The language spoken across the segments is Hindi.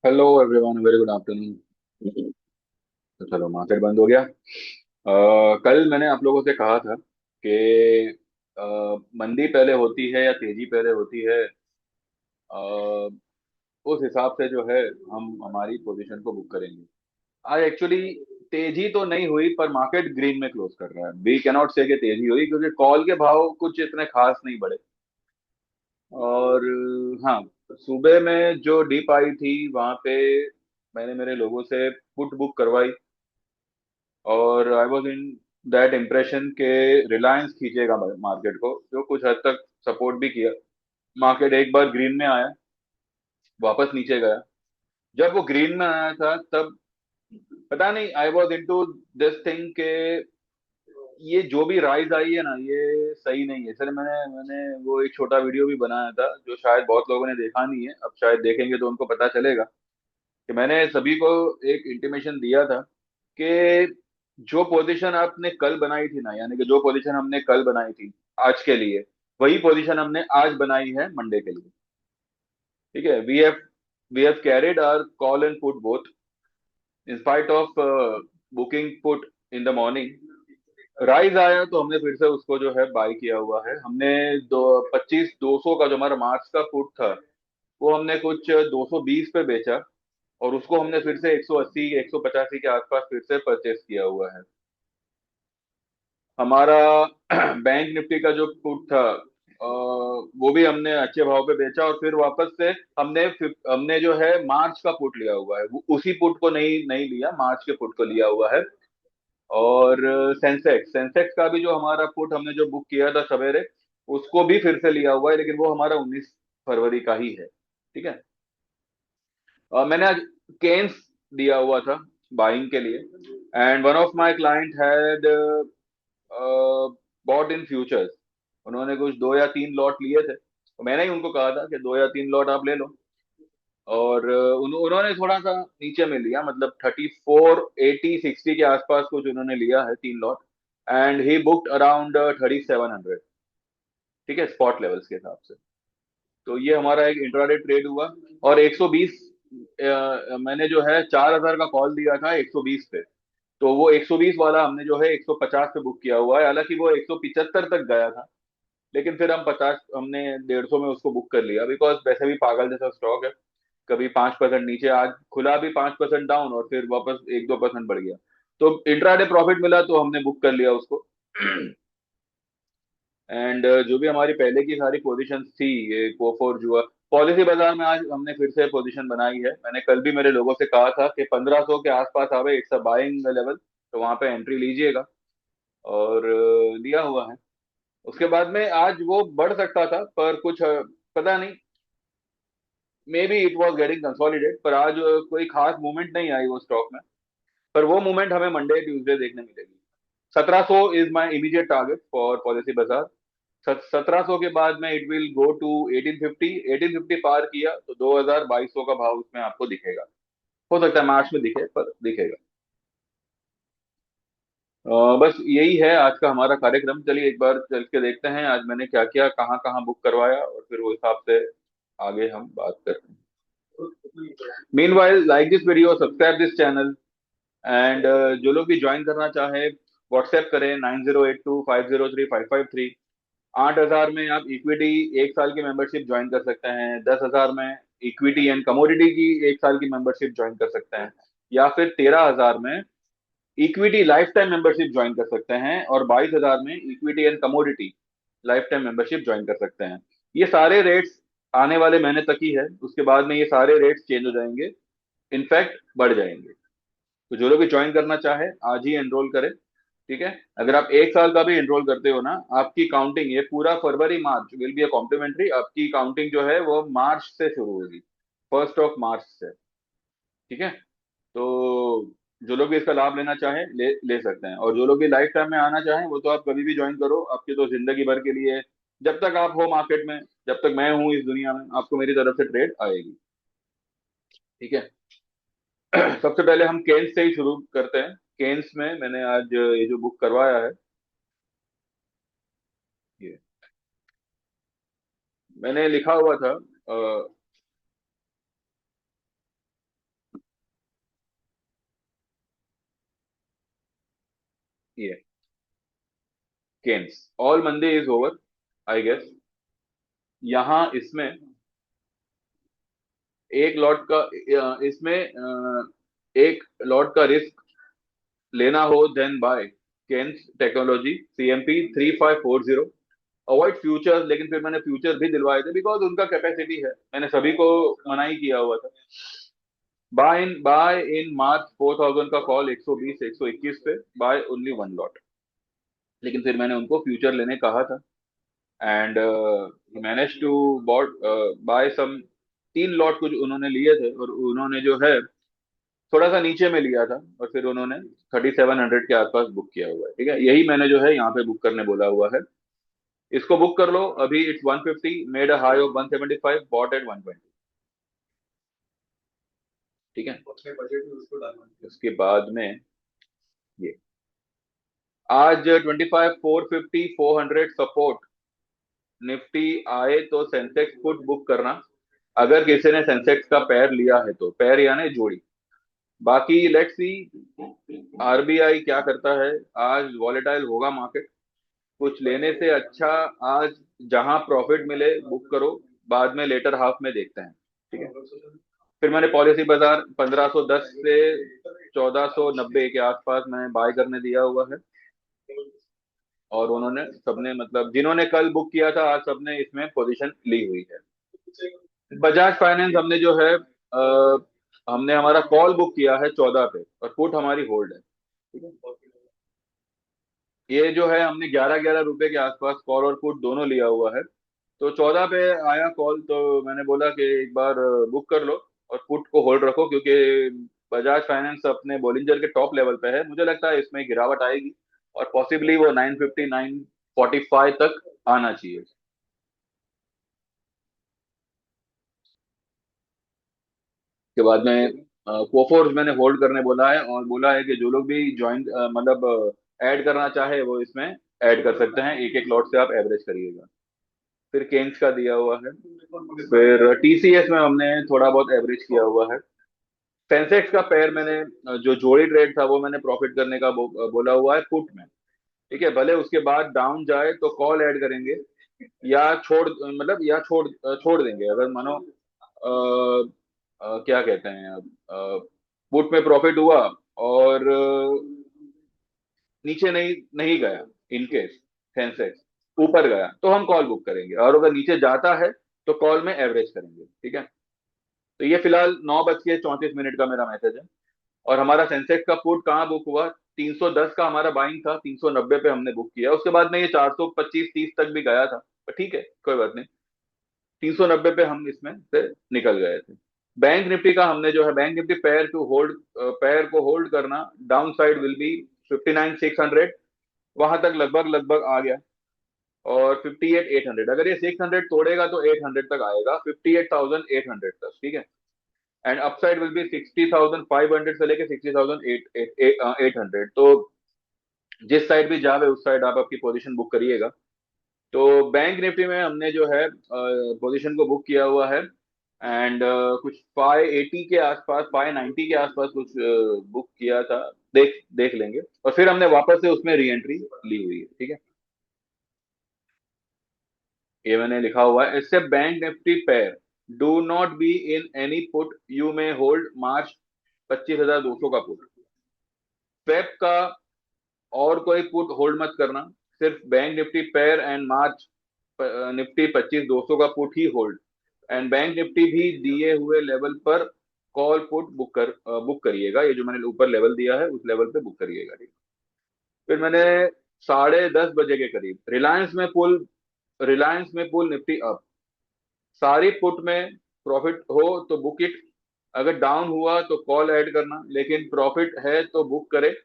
Hello everyone, very good afternoon. तो चलो, मार्केट बंद हो गया। कल मैंने आप लोगों से कहा था कि मंदी पहले होती है या तेजी पहले होती है। उस हिसाब से जो है हम हमारी पोजीशन को बुक करेंगे। आज एक्चुअली तेजी तो नहीं हुई, पर मार्केट ग्रीन में क्लोज कर रहा है। वी कैनॉट से कि तेजी हुई, क्योंकि कॉल के भाव कुछ इतने खास नहीं बढ़े। और हाँ, सुबह में जो डिप आई थी वहां पे मैंने मेरे लोगों से पुट बुक करवाई, और I was in that impression के रिलायंस खींचेगा मार्केट को, जो कुछ हद तक सपोर्ट भी किया। मार्केट एक बार ग्रीन में आया, वापस नीचे गया। जब वो ग्रीन में आया था तब पता नहीं, I was into this thing के ये जो भी राइज आई है ना, ये सही नहीं है। सर, मैंने मैंने वो एक छोटा वीडियो भी बनाया था, जो शायद बहुत लोगों ने देखा नहीं है। अब शायद देखेंगे तो उनको पता चलेगा कि मैंने सभी को एक इंटीमेशन दिया था कि जो पोजीशन आपने कल बनाई थी ना, यानी कि जो पोजीशन हमने कल बनाई थी आज के लिए, वही पोजीशन हमने आज बनाई है मंडे के लिए। ठीक है। We have carried our call and put both in spite of booking put in the morning. Rise आया तो हमने फिर से उसको जो है बाई किया हुआ है। हमने दो 25,200 का जो हमारा मार्च का पुट था, वो हमने कुछ 220 पे बेचा, और उसको हमने फिर से 180 185 के आसपास फिर से परचेस किया हुआ है। हमारा बैंक निफ्टी का जो पुट था, वो भी हमने अच्छे भाव पे बेचा, और फिर वापस से हमने जो है मार्च का पुट लिया हुआ है। वो उसी पुट को नहीं नहीं लिया, मार्च के पुट को लिया हुआ है। और सेंसेक्स सेंसेक्स का भी जो हमारा पुट हमने जो बुक किया था सवेरे, उसको भी फिर से लिया हुआ है, लेकिन वो हमारा 19 फरवरी का ही है। ठीक है। मैंने आज केन्स दिया हुआ था बाइंग के लिए, and one of my client had bought in futures. उन्होंने कुछ 2 या 3 लॉट लिए थे, तो मैंने ही उनको कहा था कि 2 या 3 लॉट आप ले लो। और उन्होंने थोड़ा सा नीचे में लिया, मतलब 34 80 60 के आसपास कुछ उन्होंने लिया है 3 lot. And he booked around 3700। ठीक है, स्पॉट लेवल्स के हिसाब से। तो ये हमारा एक इंट्राडे ट्रेड हुआ। और 120, मैंने जो है 4000 का कॉल दिया था 120 पे। तो वो 120 वाला हमने जो है 150 पे बुक किया हुआ है। हालांकि वो 175 तक गया था, लेकिन फिर हमने 150 में उसको बुक कर लिया, बिकॉज वैसे भी पागल जैसा स्टॉक है। कभी 5% नीचे, आज खुला भी 5% डाउन, और फिर वापस 1-2% बढ़ गया। तो इंट्राडे प्रॉफिट मिला तो हमने बुक कर लिया उसको। एंड जो भी हमारी पहले की सारी पोजीशंस थी, ये कोफोर जुआ, पॉलिसी बाजार में आज हमने फिर से पोजीशन बनाई है। मैंने कल भी मेरे लोगों से कहा था कि 1500 के आसपास आवे, इट्स अ बाइंग लेवल, तो वहां पे एंट्री लीजिएगा। और लिया हुआ है। उसके बाद में आज वो बढ़ सकता था, पर कुछ पता नहीं, may be it was getting consolidate, पर आज कोई खास मूवमेंट नहीं आई वो स्टॉक में। पर वो मूवमेंट हमें मंडे ट्यूसडे देखने मिलेगी। 1700 is my immediate target for policy बाजार। 1700 के बाद में इट विल गो टू 1850। 1850 पार किया तो 2200 का भाव उसमें आपको दिखेगा। हो सकता है मार्च में दिखे, पर दिखेगा। बस यही है आज का हमारा कार्यक्रम। चलिए एक बार चल के देखते हैं आज मैंने क्या किया, कहाँ कहाँ बुक करवाया, और फिर वो हिसाब से आगे हम बात करते हैं। Meanwhile, like this video, subscribe this channel, and जो लोग भी ज्वाइन करना चाहे, व्हाट्सएप करें 9082503553। 8,000 में आप इक्विटी 1 साल की मेंबरशिप ज्वाइन कर सकते हैं। 10,000 में इक्विटी एंड कमोडिटी की 1 साल की मेंबरशिप ज्वाइन कर सकते हैं। या फिर 13,000 में equity life time membership join कर सकते हैं। और 22,000 में equity and commodity life time membership join कर सकते हैं। ये सारे रेट्स आने वाले महीने तक ही है, उसके बाद में ये सारे रेट्स चेंज हो जाएंगे, इनफैक्ट बढ़ जाएंगे। तो जो लोग भी ज्वाइन करना चाहे आज ही एनरोल करें। ठीक है। अगर आप 1 साल का भी एनरोल करते हो ना, आपकी काउंटिंग ये पूरा फरवरी March will be a complementary. आपकी काउंटिंग जो है वो मार्च से शुरू होगी, 1 मार्च से। ठीक है। तो जो लोग भी इसका लाभ लेना चाहें ले सकते हैं, और जो लोग भी लाइफ टाइम में आना चाहें वो तो आप कभी भी ज्वाइन करो, आपकी तो जिंदगी भर के लिए। जब तक आप हो मार्केट में, जब तक मैं हूं इस दुनिया में, आपको मेरी तरफ से ट्रेड आएगी। ठीक है। सबसे पहले हम केन्स से ही शुरू करते हैं। केन्स में मैंने आज ये जो बुक करवाया है, ये मैंने लिखा हुआ था, केन्स, ऑल मंदे इज ओवर आई गेस। यहाँ इसमें एक लॉट का इसमें एक लॉट का रिस्क लेना हो then buy Kaynes technology CMP 3540। Avoid futures, लेकिन फिर मैंने फ्यूचर भी दिलवाए थे बिकॉज उनका कैपेसिटी है, मैंने सभी को मना ही किया हुआ था। बाय इन मार्च 4000 का कॉल 120 121 पे, बाय ओनली वन लॉट। लेकिन फिर मैंने उनको फ्यूचर लेने कहा था and manage to bought buy some 3 lot कुछ उन्होंने लिए थे, और उन्होंने जो है थोड़ा सा नीचे में लिया था, और फिर उन्होंने 3700 के आसपास बुक किया हुआ है। ठीक है, यही मैंने जो है यहाँ पे बुक करने बोला हुआ है। इसको बुक कर लो अभी, it's 150, made a high of 175, bought at 120। ठीक है, अपने बजट में उसको डालना। उसके बाद में ये आज 25 450 400 सपोर्ट निफ्टी आए तो सेंसेक्स पुट बुक करना, अगर किसी ने सेंसेक्स का पैर लिया है तो, पैर यानी जोड़ी। बाकी लेट्स सी RBI क्या करता है। आज वॉलेटाइल होगा मार्केट, कुछ लेने से अच्छा आज जहां प्रॉफिट मिले बुक करो, बाद में लेटर हाफ में देखते हैं। ठीक है, फिर मैंने पॉलिसी बाजार 1510 से 1490 के आसपास मैंने बाय करने दिया हुआ है, और उन्होंने सबने मतलब जिन्होंने कल बुक किया था आज सबने इसमें पोजीशन ली हुई है। बजाज फाइनेंस हमने जो है हमने हमारा कॉल बुक किया है 14 पे, और पुट हमारी होल्ड है। ठीक है, ये जो है हमने 11-11 रुपए के आसपास कॉल और पुट दोनों लिया हुआ है। तो 14 पे आया कॉल, तो मैंने बोला कि एक बार बुक कर लो और पुट को होल्ड रखो, क्योंकि बजाज फाइनेंस अपने बोलिंजर के टॉप लेवल पे है, मुझे लगता है इसमें गिरावट आएगी, और पॉसिबली वो 950 945 तक आना चाहिए। के बाद में कोफोर्स मैंने होल्ड करने बोला है, और बोला है कि जो लोग भी ज्वाइन मतलब ऐड करना चाहे वो इसमें ऐड कर सकते हैं, एक एक लॉट से आप एवरेज करिएगा। फिर केन्स का दिया हुआ है, फिर TCS में हमने थोड़ा बहुत एवरेज किया हुआ है। सेंसेक्स का पेयर मैंने जो जोड़ी ट्रेड था वो मैंने प्रॉफिट करने का बोला हुआ है पुट में। ठीक है, भले उसके बाद डाउन जाए तो कॉल ऐड करेंगे, या छोड़ मतलब या छोड़ देंगे, अगर मानो क्या कहते हैं अब, पुट में प्रॉफिट हुआ और नीचे नहीं नहीं गया, इन केस सेंसेक्स ऊपर गया तो हम कॉल बुक करेंगे, और अगर नीचे जाता है तो कॉल में एवरेज करेंगे। ठीक है, तो ये फिलहाल 9:34 का मेरा मैसेज है। और हमारा सेंसेक्स का पुट कहाँ बुक हुआ, 310 का हमारा बाइंग था, 390 पे हमने बुक किया, उसके बाद में ये 425-30 तक भी गया था, पर ठीक है कोई बात नहीं, 390 पे हम इसमें से निकल गए थे। बैंक निफ्टी का हमने जो है, bank Nifty pair to hold, pair को होल्ड करना, डाउन साइड विल बी 59,600, वहां तक लगभग लगभग आ गया, और 58,800, अगर ये 600 तोड़ेगा तो 800 तक आएगा, 58,800 तक। ठीक है, एंड अपसाइड विल बी 60,500 से लेके 60,800। तो जिस साइड भी जावे उस साइड आप आपकी पोजीशन बुक करिएगा। तो बैंक निफ्टी में हमने जो है पोजीशन को बुक किया हुआ है, एंड कुछ 580 के आसपास, 590 के आसपास कुछ बुक किया था, देख देख लेंगे, और फिर हमने वापस से उसमें री एंट्री ली हुई है। ठीक है, ये मैंने लिखा हुआ है, except bank Nifty pair do not be in any put you may hold March 25,200 का पुट। स्वेप का और कोई पुट होल्ड मत करना, सिर्फ bank Nifty pair and March Nifty 25,200 का put he hold, and bank Nifty भी दिए हुए लेवल पर कॉल पुट बुक करिएगा, ये जो मैंने ऊपर लेवल दिया है उस लेवल पे बुक करिएगा। ठीक, फिर मैंने 10:30 बजे के करीब रिलायंस में पुल निफ्टी अप, सारी पुट में प्रॉफिट हो तो बुक इट, अगर डाउन हुआ तो कॉल ऐड करना, लेकिन प्रॉफिट है तो बुक करे,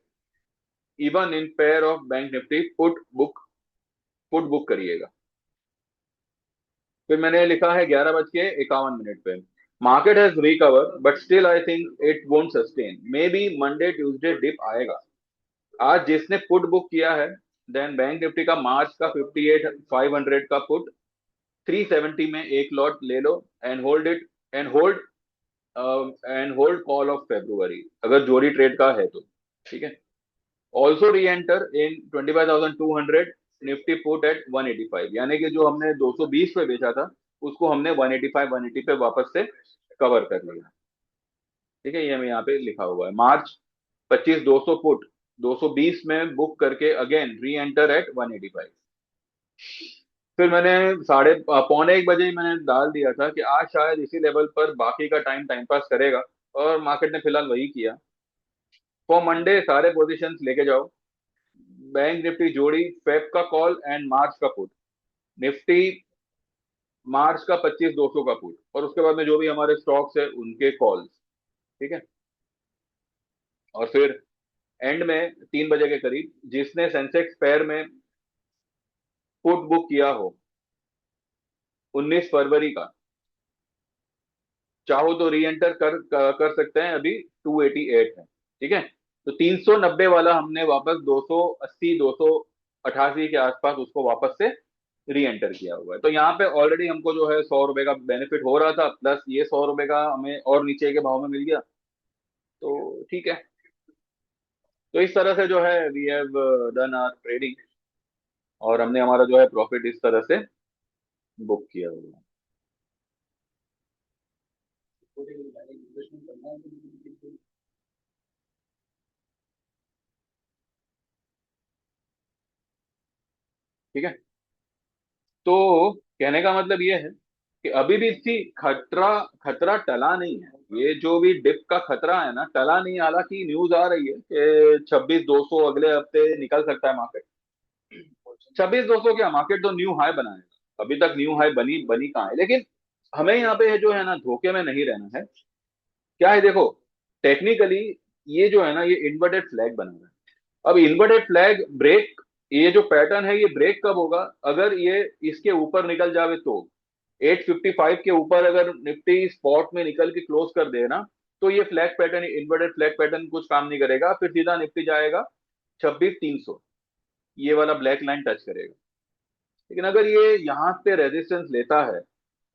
even in pair of bank Nifty put book करिएगा। फिर मैंने लिखा है 11:51 पे, market has recover but still I think it won't sustain, maybe Monday Tuesday dip आएगा। आज जिसने पुट बुक किया है, देन बैंक निफ्टी का मार्च का 58,500 का पुट 370 में एक लॉट ले लो, and hold it, and hold call of February, अगर जोड़ी ट्रेड का है तो। ठीक है, ऑल्सो री enter in 25,200 Nifty put at 185, यानी कि जो हमने 220 पे बेचा था उसको हमने 185 180 पे वापस से कवर कर लिया। ठीक है, ये हमें यहाँ पे लिखा हुआ है मार्च 25 200 पुट 220 में बुक करके अगेन री एंटर एट 185। फिर मैंने साढ़े पौने एक बजे ही मैंने डाल दिया था कि आज शायद इसी लेवल पर बाकी का टाइम टाइम पास करेगा, और मार्केट ने फिलहाल वही किया। फॉर मंडे सारे पोजीशंस लेके जाओ। बैंक निफ्टी जोड़ी फेब का कॉल एंड मार्च का पुट। निफ्टी मार्च का 25 200 का पुट, और उसके बाद में जो भी हमारे स्टॉक्स है उनके कॉल्स। ठीक है, और फिर एंड में 3 बजे के करीब जिसने सेंसेक्स पेयर में पुट बुक किया हो 19 फरवरी का, चाहो तो री एंटर कर सकते हैं। अभी 288 है। ठीक है, तो 390 वाला हमने वापस 280 288 के आसपास उसको वापस से री एंटर किया हुआ है। तो यहाँ पे ऑलरेडी हमको जो है 100 रुपए का बेनिफिट हो रहा था, प्लस ये 100 रुपए का हमें और नीचे के भाव में मिल गया। तो ठीक है, तो इस तरह से जो है we have done our trading, और हमने हमारा जो है प्रॉफिट इस तरह से बुक किया हुआ है। ठीक है, तो कहने का मतलब ये है कि अभी भी इसकी खतरा खतरा टला नहीं है। ये जो भी डिप का खतरा है ना, टला नहीं। हालांकि न्यूज आ रही है कि 26 200 अगले हफ्ते निकल सकता है मार्केट। 26 200 क्या, मार्केट तो न्यू हाई बनाएगा। अभी तक न्यू हाई बनी बनी कहाँ है, लेकिन हमें यहाँ पे जो है ना धोखे में नहीं रहना है। क्या है देखो, टेक्निकली ये जो है ना ये इन्वर्टेड फ्लैग बना रहा है। अब इन्वर्टेड फ्लैग ब्रेक, ये जो पैटर्न है ये ब्रेक कब होगा, अगर ये इसके ऊपर निकल जावे तो 855 के ऊपर अगर निफ्टी स्पॉट में निकल के क्लोज कर दे ना, तो ये flag pattern, inverted flag pattern कुछ काम नहीं करेगा। फिर सीधा निफ्टी जाएगा 26 300, ये वाला ब्लैक लाइन टच करेगा। लेकिन अगर ये यहाँ पे रेजिस्टेंस लेता है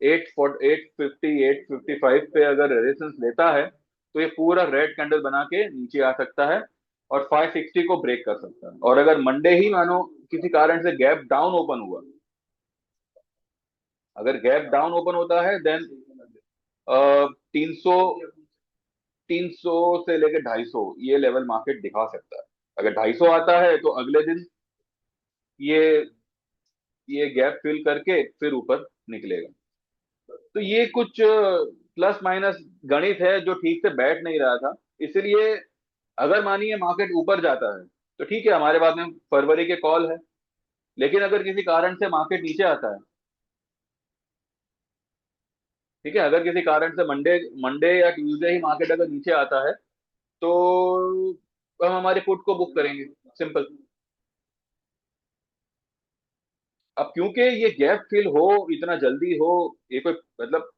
850 855 पे अगर रेजिस्टेंस लेता है, तो ये पूरा रेड कैंडल बना के नीचे आ सकता है और 560 को ब्रेक कर सकता है। और अगर मंडे ही मानो किसी कारण से गैप डाउन ओपन हुआ, अगर गैप डाउन ओपन होता है देन 300 300 से लेकर 250 ये लेवल मार्केट दिखा सकता है। अगर 250 आता है तो अगले दिन ये ये गैप फिल करके फिर ऊपर निकलेगा। तो ये कुछ प्लस माइनस गणित है जो ठीक से बैठ नहीं रहा था। इसलिए अगर मानिए मार्केट ऊपर जाता है तो ठीक है, हमारे पास में फरवरी के कॉल है। लेकिन अगर किसी कारण से मार्केट नीचे आता है, ठीक है, अगर किसी कारण से मंडे मंडे या ट्यूसडे ही मार्केट अगर नीचे आता है, तो हम हमारे पुट को बुक करेंगे, सिंपल। अब क्योंकि ये गैप फिल हो इतना जल्दी हो, ये कोई मतलब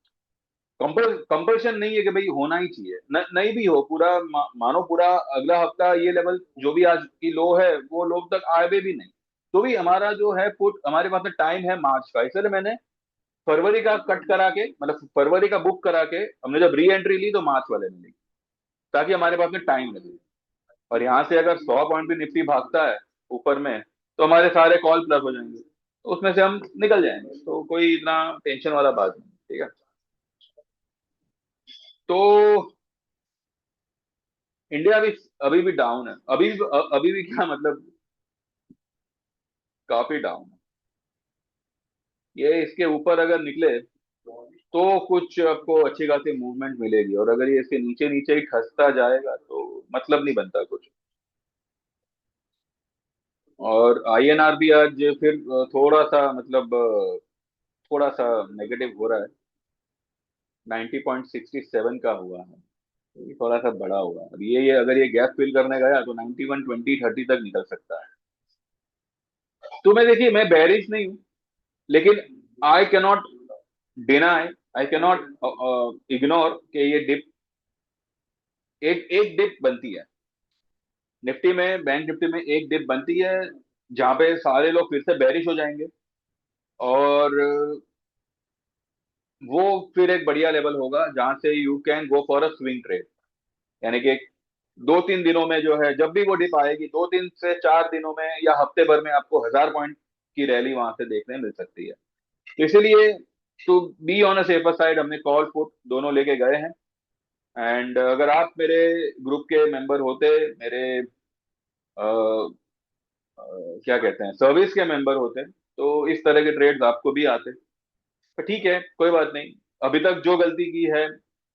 कंपल्शन नहीं है कि भाई होना ही चाहिए, नहीं भी हो पूरा मानो पूरा अगला हफ्ता ये लेवल जो भी आज की लो है वो लोग तक आए भी नहीं, तो भी हमारा जो है पुट, हमारे पास में टाइम है मार्च का। इसलिए मैंने फरवरी का कट करा के, मतलब फरवरी का बुक करा के हमने जब री एंट्री ली तो मार्च वाले में ली, ताकि हमारे पास में टाइम लगे। और यहाँ से अगर 100 पॉइंट भी निफ्टी भागता है ऊपर में, तो हमारे सारे कॉल प्लस हो जाएंगे, तो उसमें से हम निकल जाएंगे, तो कोई इतना टेंशन वाला बात नहीं। ठीक है, तो इंडिया भी अभी भी डाउन है। अभी भी क्या मतलब, काफी डाउन है। ये इसके ऊपर अगर निकले तो कुछ आपको अच्छी खासी मूवमेंट मिलेगी, और अगर ये इसके नीचे नीचे ही खसता जाएगा तो मतलब नहीं बनता कुछ। और आईएनआर भी आज फिर थोड़ा सा मतलब थोड़ा सा नेगेटिव हो रहा है। 90.67 का हुआ है, ये थोड़ा सा बड़ा हुआ है। अब ये अगर ये गैप फिल करने गया तो 91 20 30 तक निकल सकता है। तो मैं देखिए, मैं बेरिश नहीं हूँ, लेकिन I cannot deny, I cannot ignore कि ये डिप, एक एक डिप बनती है निफ्टी में, बैंक निफ्टी में एक डिप बनती है जहां पे सारे लोग फिर से बेरिश हो जाएंगे, और वो फिर एक बढ़िया लेवल होगा जहां से you can go for a swing trade. यानी कि 2 3 दिनों में जो है, जब भी वो डिप आएगी 2 3 से 4 दिनों में या हफ्ते भर में आपको 1000 पॉइंट की रैली वहां से देखने मिल सकती है। तो इसीलिए to be on a safer side हमने कॉल पुट दोनों लेके गए हैं। एंड अगर आप मेरे ग्रुप के मेंबर होते, मेरे क्या कहते हैं, सर्विस के मेंबर होते, तो इस तरह के ट्रेड्स आपको भी आते। तो ठीक है, कोई बात नहीं। अभी तक जो गलती की है,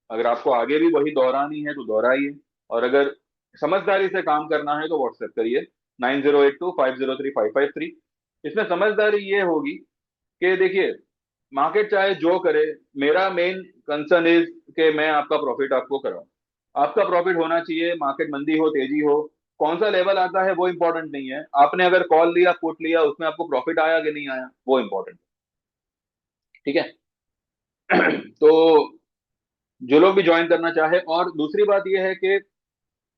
अगर आपको आगे भी वही दोहरानी है तो दोहराइए। और अगर समझदारी से काम करना है तो व्हाट्सएप करिए 9082503553। इसमें समझदारी ये होगी कि देखिए, मार्केट चाहे जो करे, मेरा मेन कंसर्न इज कि मैं आपका प्रॉफिट आपको कराऊं। आपका प्रॉफिट होना चाहिए, मार्केट मंदी हो तेजी हो, कौन सा लेवल आता है वो इंपॉर्टेंट नहीं है। आपने अगर कॉल लिया पुट लिया, उसमें आपको प्रॉफिट आया कि नहीं आया वो इंपॉर्टेंट। ठीक है। तो जो लोग भी ज्वाइन करना चाहे, और दूसरी बात यह है कि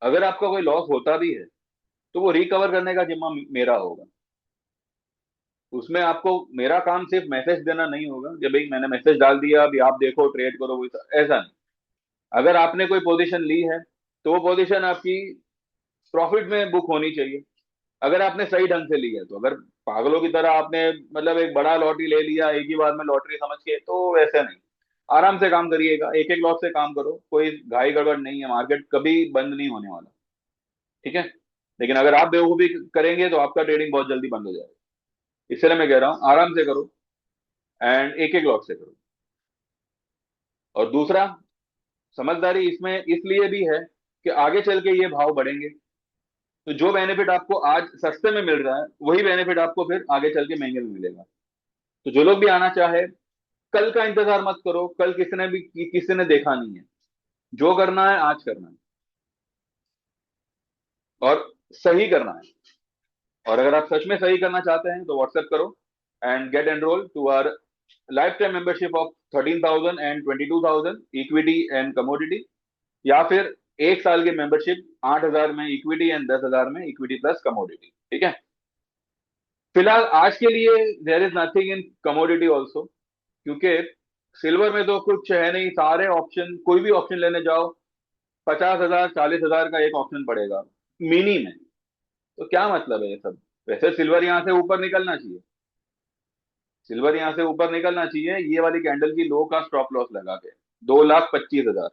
अगर आपका कोई लॉस होता भी है तो वो रिकवर करने का जिम्मा मेरा होगा। उसमें आपको, मेरा काम सिर्फ मैसेज देना नहीं होगा कि भाई मैंने मैसेज डाल दिया अभी आप देखो ट्रेड करो, ऐसा नहीं। अगर आपने कोई पोजीशन ली है तो वो पोजीशन आपकी प्रॉफिट में बुक होनी चाहिए, अगर आपने सही ढंग से ली है तो। अगर पागलों की तरह आपने मतलब एक बड़ा लॉटरी ले लिया एक ही बार में लॉटरी समझ के, तो वैसे नहीं। आराम से काम करिएगा, एक एक लॉट से काम करो, कोई घाई गड़बड़ नहीं है, मार्केट कभी बंद नहीं होने वाला। ठीक है। लेकिन अगर आप बेवकूफी करेंगे तो आपका ट्रेडिंग बहुत जल्दी बंद हो जाएगा। इसलिए मैं कह रहा हूं आराम से करो, एंड एक एक लॉट से करो। और दूसरा, समझदारी इसमें इसलिए भी है कि आगे चल के ये भाव बढ़ेंगे, तो जो बेनिफिट आपको आज सस्ते में मिल रहा है वही बेनिफिट आपको फिर आगे चल के महंगे में मिलेगा। तो जो लोग भी आना चाहे, कल का इंतजार मत करो, कल किसी ने देखा नहीं है। जो करना है आज करना है, और सही करना है। और अगर आप सच में सही करना चाहते हैं तो व्हाट्सएप करो and get enrol to our lifetime membership of 13,000 and 22,000 equity and commodity, या फिर एक साल की मेंबरशिप 8,000 में इक्विटी एंड 10,000 में इक्विटी प्लस कमोडिटी। ठीक है। फिलहाल आज के लिए there is nothing in commodity also, क्योंकि सिल्वर में तो कुछ है नहीं, सारे ऑप्शन, कोई भी ऑप्शन लेने जाओ 50,000 40,000 का एक ऑप्शन पड़ेगा मिनी में। तो क्या मतलब है ये सब। वैसे सिल्वर यहां से ऊपर निकलना चाहिए, सिल्वर यहां से ऊपर निकलना चाहिए ये वाली कैंडल की लो का स्टॉप लॉस लगा के 2,25,000।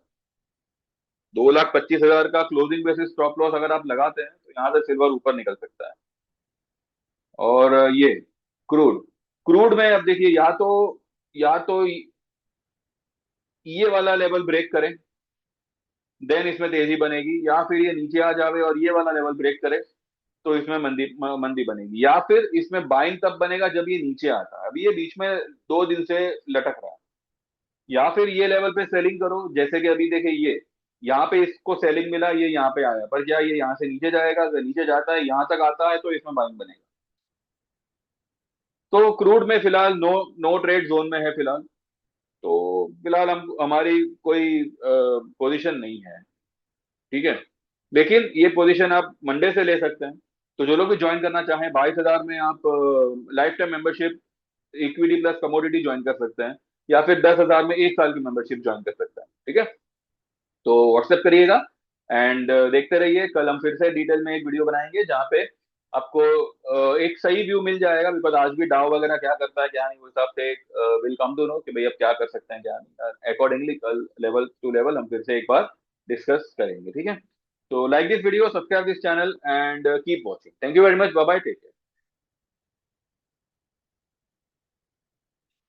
2,25,000 का क्लोजिंग बेसिस स्टॉप लॉस अगर आप लगाते हैं तो यहां से सिल्वर ऊपर निकल सकता है। और ये क्रूड, क्रूड में अब देखिए, या तो ये वाला लेवल ब्रेक करें, देन इसमें तेजी बनेगी, या फिर ये नीचे आ जावे और ये वाला लेवल ब्रेक करे तो इसमें मंदी बनेगी, या फिर इसमें बाइंग तब बनेगा जब ये नीचे आता है। अभी ये बीच में 2 दिन से लटक रहा है। या फिर ये लेवल पे सेलिंग करो, जैसे कि अभी देखिए ये यहाँ पे इसको सेलिंग मिला, ये यहाँ पे आया, पर क्या ये यहाँ से नीचे जाएगा? अगर नीचे जाता है यहाँ तक आता है तो इसमें बाइंग बनेगा। तो क्रूड में फिलहाल नो नो ट्रेड जोन में है फिलहाल। तो फिलहाल हम, हमारी कोई पोजीशन नहीं है। ठीक है। लेकिन ये पोजीशन आप मंडे से ले सकते हैं। तो जो लोग भी ज्वाइन करना चाहें, 22,000 में आप life time membership equity plus commodity join कर सकते हैं, या फिर 10,000 में एक साल की मेंबरशिप ज्वाइन कर सकते हैं। ठीक है। तो व्हाट्सएप करिएगा एंड देखते रहिए। कल हम फिर से डिटेल में एक वीडियो बनाएंगे जहाँ पे आपको एक सही व्यू मिल जाएगा, बिकॉज आज भी डाउ वगैरह क्या करता है क्या नहीं, उस हिसाब से विल कम टू नो कि भाई अब क्या कर सकते हैं क्या नहीं। अकॉर्डिंगली कल लेवल टू लेवल हम फिर से एक बार डिस्कस करेंगे। ठीक है। तो like this video, subscribe this channel and keep watching. Thank you very much, bye bye, take care.